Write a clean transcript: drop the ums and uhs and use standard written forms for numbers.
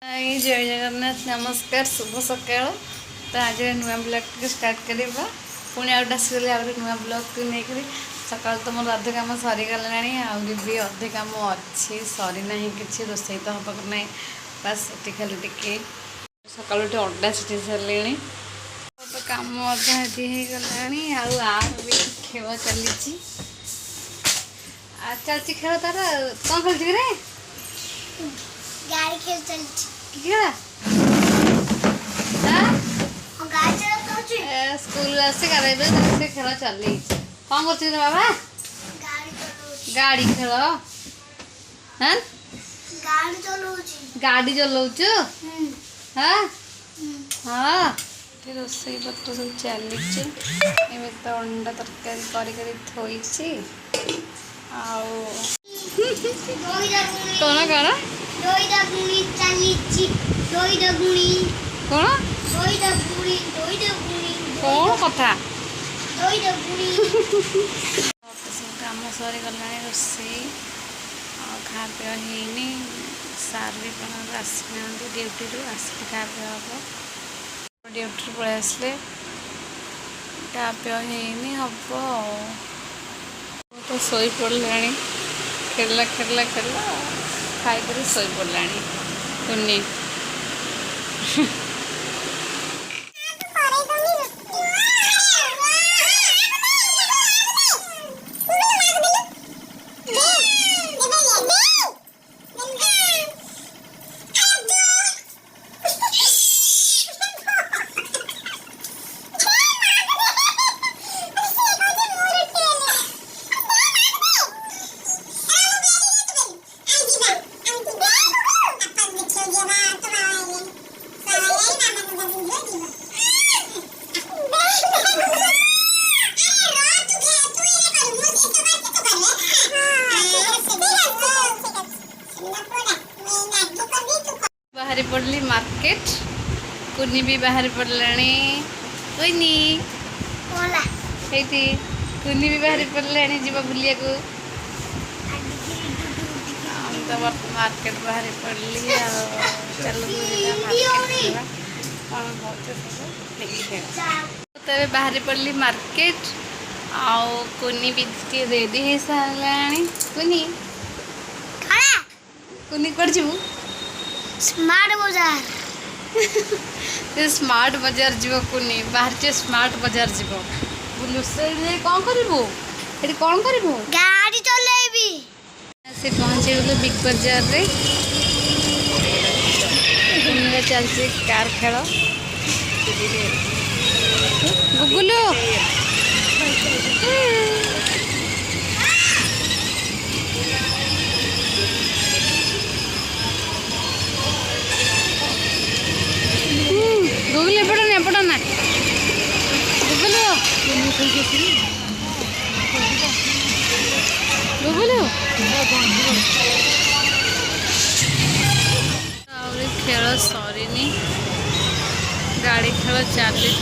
हाय जय जगन्नाथ नमस्कार शुभ सकाल। तो आज नुआ ब्लॉग को स्टार्ट करवा पुणी आसगली आ नुआ ब्लॉग को लेकर सकाल तो मोर अधे कम सरीगला आहरी भी अधे कम अच्छी सरीना कि रोषे तो हम ना बस ये खाली टे सका अंडा सीटी सारे तो कम अधा अधी होगला भी खेल चली चलती खेल तार कौन खेलती रे गाड़ी खेल चलती खेला गाड़ी चला स्कूल आसे से खेल चली कौन कर बाबा गाड़ी खेल हाँ गाड़ी चलाऊचु हाँ हाँ रोसई पत्र सब चली तो अंडा तरकारी कर कौन कौन कौन कथा कम सरीगला रोसई खा पी है सार भी आसना ड्यूटी आसिक खा पी हम ड्यूटी पलि आसले खा पी हम तो शोई पड़ा खेला खेला खेला खाई शोई पड़ा कुन्नी बाहरी पड़ली मार्केट कुनी भी बाहरी पड़लानी कुनी कुनी भी बाहरी पड़लानी जीवा बुलिया को हम तो मार्केट बाहरी पड़ली चलो मार्केट कौन होते सब देखिए तो बाहरी पड़ली मार्केट आउ कुनी भी रेडी हो सारे कुनी कुनी कर जीवु स्मार्ट बाजार स्मार्ट बाजार जीव कुनी बाहर स्मार्ट बाजार जीव बुलु से कौन करू ये कौन करू गाड़ी चलेबी से पहुँचे गले बिग बाजार रे चलती कार खेल गुगुलू गुगुल एपटा ना गुगुलू गुगुलू खेल सरीनी गाड़ी खेल चली